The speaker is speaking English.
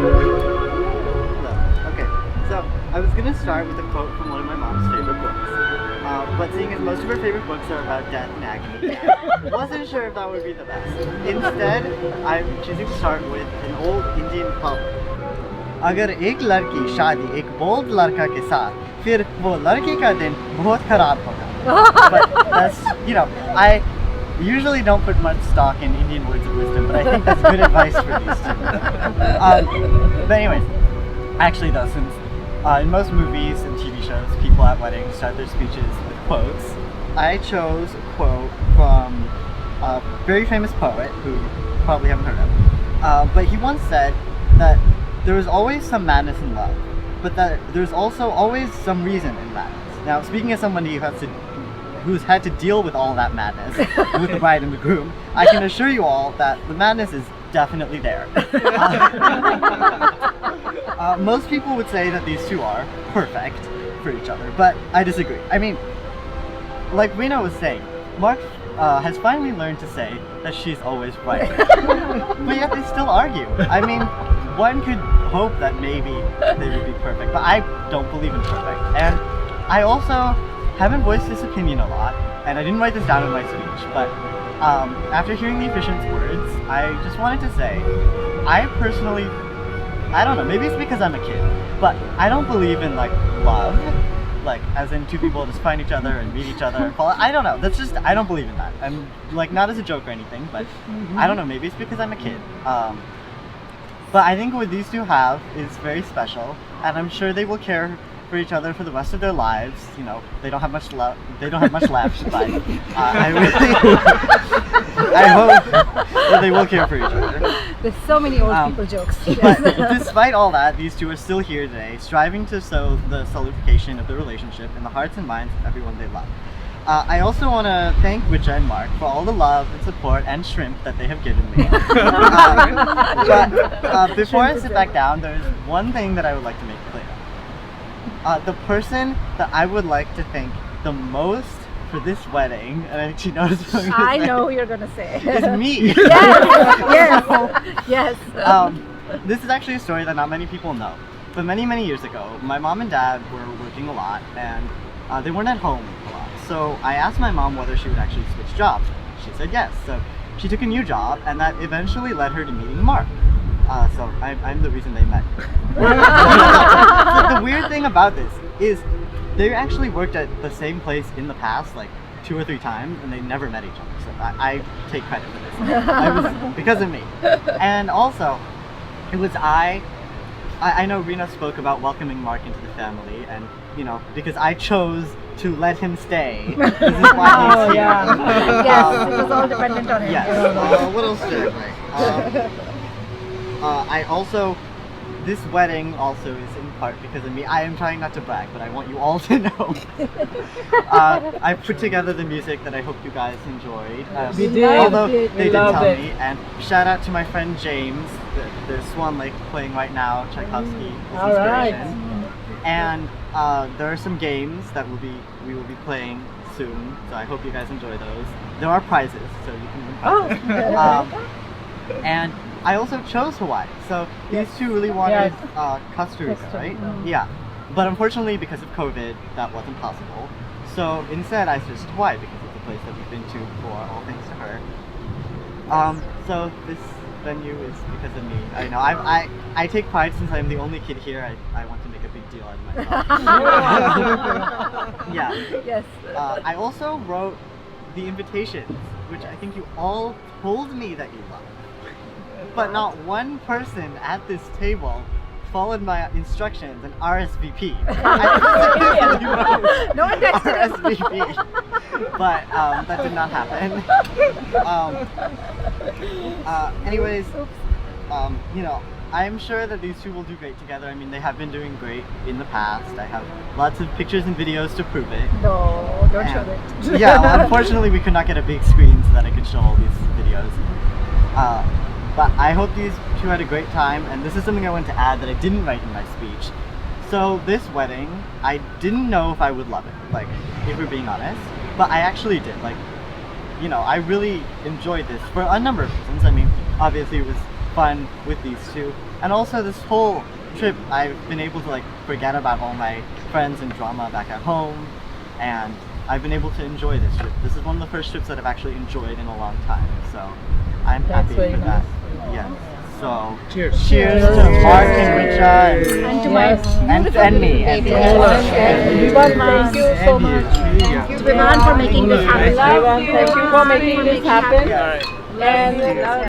Okay, so I was gonna start with a quote from one of my mom's favorite books. But seeing as most of her favorite books are about death and agony, I wasn't sure if that would be the best. Instead, I'm choosing to start with an old Indian proverb. अगर एक लड़की शादी एक bold लड़का के साथ, फिर वो लड़की का दिन बहुत खराब होगा. But that's, you know, I usually don't put much stock in Indian words of wisdom, but I think that's good advice for these two. But anyways, actually though, since in most movies and TV shows, people at weddings start their speeches with quotes, I chose a quote from a very famous poet who you probably haven't heard of. But he once said that there is always some madness in love, but that there's also always some reason in madness. Now, speaking as somebody who's had to deal with all that madness with the bride and the groom, I can assure you all that the madness is definitely there. Most people would say that these two are perfect for each other, but I disagree. I mean, like Rena was saying, Marc has finally learned to say that she's always right. But yet they still argue. I mean, one could hope that maybe they would be perfect, but I don't believe in perfect. And I also haven't voiced this opinion a lot, and I didn't write this down in my speech, but after hearing the officiant's words, I just wanted to say, I personally, I don't know, maybe it's because I'm a kid, but I don't believe in like love, like as in two people just find each other and meet each other and fall. I don't know, that's just, I don't believe in that. I'm like, not as a joke or anything, but I don't know, maybe it's because I'm a kid. But I think what these two have is very special, and I'm sure they will care for each other for the rest of their lives. You know, they don't have much love. They don't have much left, but I hope that they will care for each other. There's so many old people jokes. But despite all that, these two are still here today, striving to sow the solidification of the relationship in the hearts and minds of everyone they love. I also want to thank Richa and Marc for all the love and support and shrimp that they have given me. But before I sit back down, there's one thing that I would like to make clear. The person that I would like to thank the most for this wedding, and she knows what I know who you're gonna say. It's me. Yes. This is actually a story that not many people know. But many years ago, my mom and dad were working a lot, and they weren't at home a lot. So I asked my mom whether she would actually switch jobs. She said yes. So she took a new job, and that eventually led her to meeting Marc. So I'm the reason they met. The weird thing about this is they actually worked at the same place in the past like 2 or 3 times, and they never met each other. So I take credit for this. It was because of me. And also, it was I know Rena spoke about welcoming Marc into the family, and you know, because I chose to let him stay. This is why he's here. Yes, it was all dependent on him. Yes. What else did I say? I also, this wedding also is in part because of me. I am trying not to brag, but I want you all to know. I put together the music that I hope you guys enjoyed. We did. Although they didn't tell it. me. And shout out to my friend James. There's Swan Lake playing right now, Tchaikovsky. All right. And there are some games that we will be playing soon, so I hope you guys enjoy those. There are prizes, so you can win prizes. And I also chose Hawaii, so these two really wanted Costa Rica, right? Yeah, but unfortunately because of COVID, that wasn't possible. So instead I chose Hawaii because it's a place that we've been to before, all thanks to her. So this venue is because of me. I know, I take pride since I'm the only kid here, I want to make a big deal out of myself. Yeah. Yes. I also wrote the invitations, which I think you all told me that you loved. But not one person at this table followed my instructions and RSVP. No one texted RSVP. But that did not happen. Anyways, you know, I'm sure that these two will do great together. I mean, they have been doing great in the past. I have lots of pictures and videos to prove it. No, don't show it. Yeah, well, unfortunately we could not get a big screen so that I could show all these videos. But I hope these two had a great time, and this is something I want to add that I didn't write in my speech. So this wedding, I didn't know if I would love it, like, if we're being honest, but I actually did. Like, you know, I really enjoyed this for a number of reasons. I mean, obviously it was fun with these two. And also this whole trip, I've been able to like forget about all my friends and drama back at home, and I've been able to enjoy this trip. This is one of the first trips that I've actually enjoyed in a long time, so I'm happy very for that. nice. Yes. So Cheers. cheers to Marc and Richa And to my and me. baby. And Vivaan, thank you so much. Thank Vivaan for making this happen. Thank you for making this happen. Yeah. And